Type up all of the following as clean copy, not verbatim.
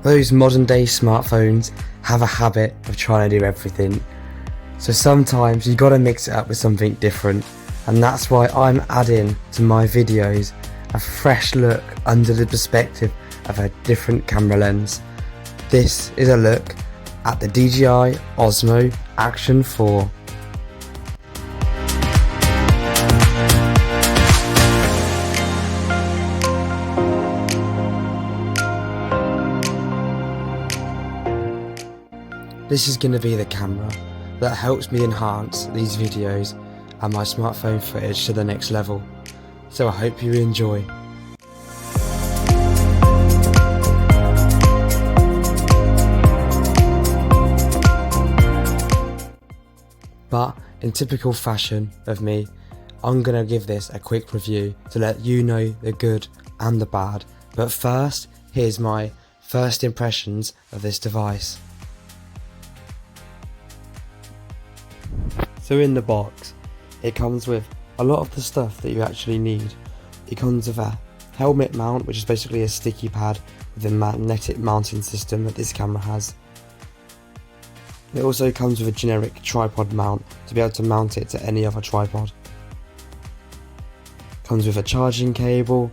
Those modern day smartphones have a habit of trying to do everything, so sometimes you gotta mix it up with something different, and that's why I'm adding to my videos a fresh look under the perspective of a different camera lens. This is a look at the DJI Osmo Action 4. This is going to be the camera that helps me enhance these videos and my smartphone footage to the next level, so I hope you enjoy. But in typical fashion of me, I'm going to give this a quick review to let you know the good and the bad. But first, here's my first impressions of this device. So in the box, it comes with a lot of the stuff that you actually need. It comes with a helmet mount, which is basically a sticky pad with a magnetic mounting system that this camera has. It also comes with a generic tripod mount to be able to mount it to any other tripod. Comes with a charging cable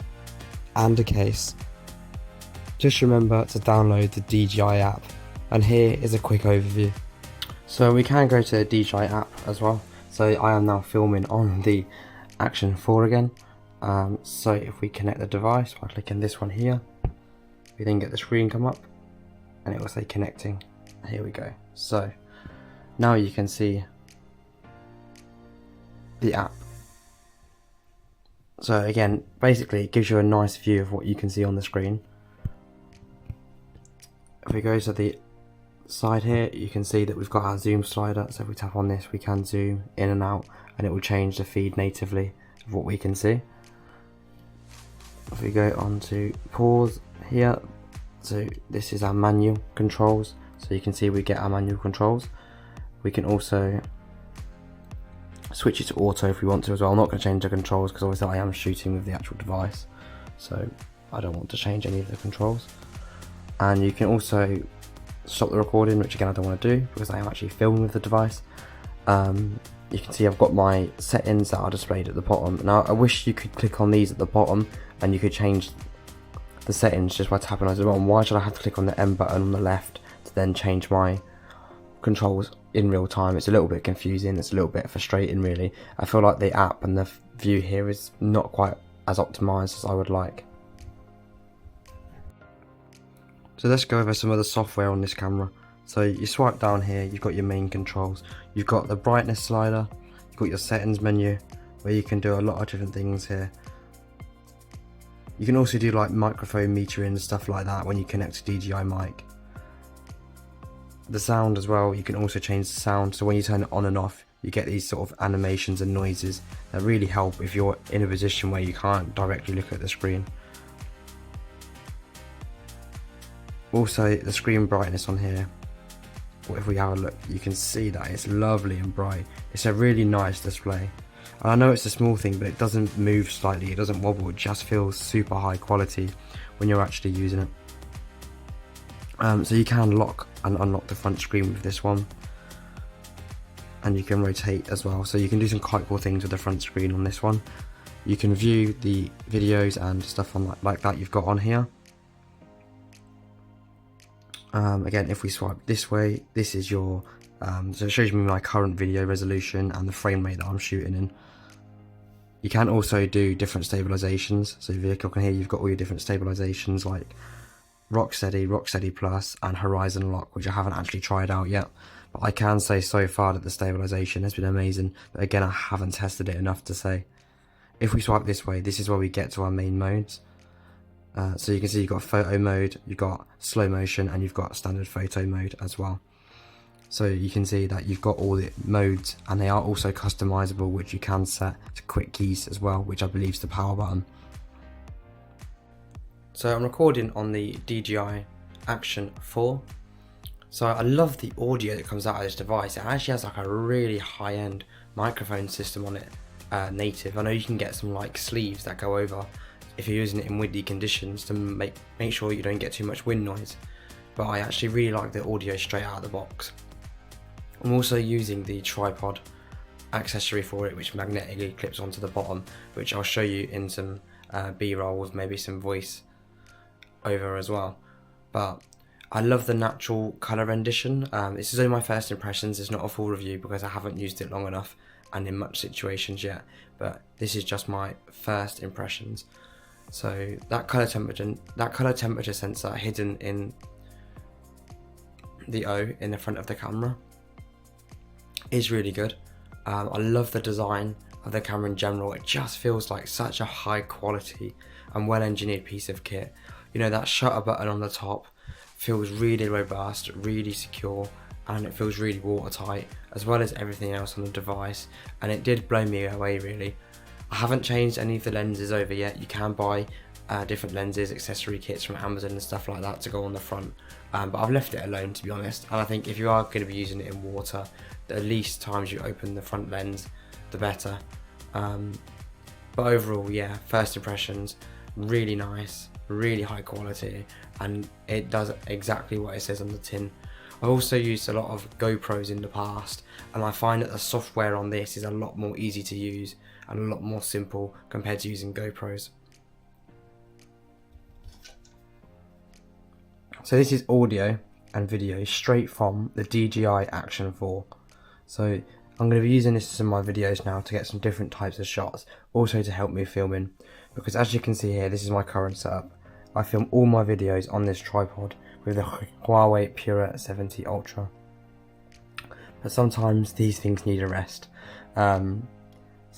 and a case. Just remember to download the DJI app, and here is a quick overview. So we can go to the DJI app as well. So I am now filming on the Action 4 again. So if we connect the device by clicking this one here, we then get the screen come up and it will say connecting. Here we go. So now you can see the app. So again, basically it gives you a nice view of what you can see on the screen. If we go to the side here, you can see that we've got our zoom slider, so if we tap on this we can zoom in and out and it will change the feed natively of what we can see. If we go on to pause here, so this is our manual controls, so you can see we get our manual controls. We can also switch it to auto if we want to as well. I'm not going to change the controls because obviously I am shooting with the actual device, so I don't want to change any of the controls. And you can also stop the recording, which again I don't want to do because I am actually filming with the device. You can see I've got my settings that are displayed at the bottom. Now I wish you could click on these at the bottom and you could change the settings just by tapping on the bottom. Why should I have to click on the M button on the left to then change my controls in real time? It's a little bit confusing, it's a little bit frustrating really. I feel like the app and the view here is not quite as optimized as I would like. So let's go over some of the software on this camera. So you swipe down here, you've got your main controls, you've got the brightness slider, you've got your settings menu where you can do a lot of different things here. You can also do like microphone metering and stuff like that when you connect to DJI mic. The sound as well, you can also change the sound, so when you turn it on and off you get these sort of animations and noises that really help if you're in a position where you can't directly look at the screen. Also the screen brightness on here, if we have a look, you can see that it's lovely and bright. It's a really nice display. And I know it's a small thing, but it doesn't move slightly, it doesn't wobble, it just feels super high quality when you're actually using it. So you can lock and unlock the front screen with this one, and you can rotate as well, so you can do some quite cool things with the front screen on this one. You can view the videos and stuff on like that you've got on here. Again, if we swipe this way, this is your so it shows me my current video resolution and the frame rate that I'm shooting in. You can also do different stabilizations, so if you click on here you've got all your different stabilizations like Rocksteady Plus and Horizon Lock, which I haven't actually tried out yet, but I can say so far that the stabilization has been amazing, but again I haven't tested it enough to say. If we swipe this way, this is where we get to our main modes. So you can see you've got photo mode, you've got slow motion, and you've got standard photo mode as well. So you can see that you've got all the modes, and they are also customizable, which you can set to quick keys as well, which I believe is the power button. So I'm recording on the DJI Action 4. So I love the audio that comes out of this device. It actually has like a really high-end microphone system on it, native. I know you can get some like sleeves that go over if you're using it in windy conditions to make sure you don't get too much wind noise. but I actually really like the audio straight out of the box. I'm also using the tripod accessory for it, which magnetically clips onto the bottom, which I'll show you in some B-roll with maybe some voice over as well. But I love the natural colour rendition. This is only my first impressions, it's not a full review because I haven't used it long enough and in much situations yet, but this is just my first impressions. So that colour temperature sensor hidden in the O in the front of the camera is really good. I love the design of the camera in general. It just feels like such a high quality and well engineered piece of kit. You know, that shutter button on the top feels really robust, really secure, and it feels really watertight, as well as everything else on the device, and it did blow me away really. I haven't changed any of the lenses over yet. You can buy different lenses, accessory kits from Amazon and stuff like that to go on the front, but I've left it alone, to be honest. And I think if you are going to be using it in water, the least times you open the front lens, the better. But overall, yeah, first impressions, really nice, really high quality, and it does exactly what it says on the tin. I've also used a lot of GoPros in the past, and I find that the software on this is a lot more easy to use and a lot more simple compared to using GoPros. So this is audio and video straight from the DJI Action 4. So I'm going to be using this in my videos now to get some different types of shots, also to help me filming, because as you can see here, this is my current setup. I film all my videos on this tripod with the Huawei Pura 70 Ultra. But sometimes these things need a rest. So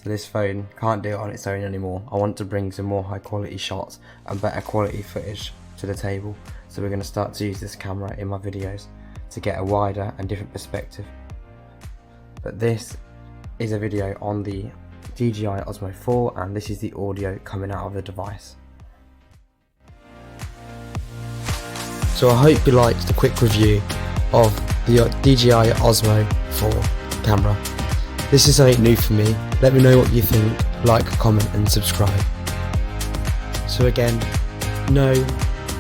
this phone can't do it on its own anymore. I want to bring some more high quality shots and better quality footage to the table. So we're going to start to use this camera in my videos to get a wider and different perspective. But this is a video on the DJI Osmo 4, and this is the audio coming out of the device. So I hope you liked the quick review of the DJI Osmo 4 camera. This is something new for me. Let me know what you think, like, comment and subscribe. So again, no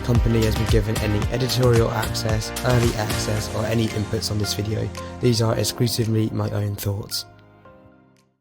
company has been given any editorial access, early access or any inputs on this video. These are exclusively my own thoughts.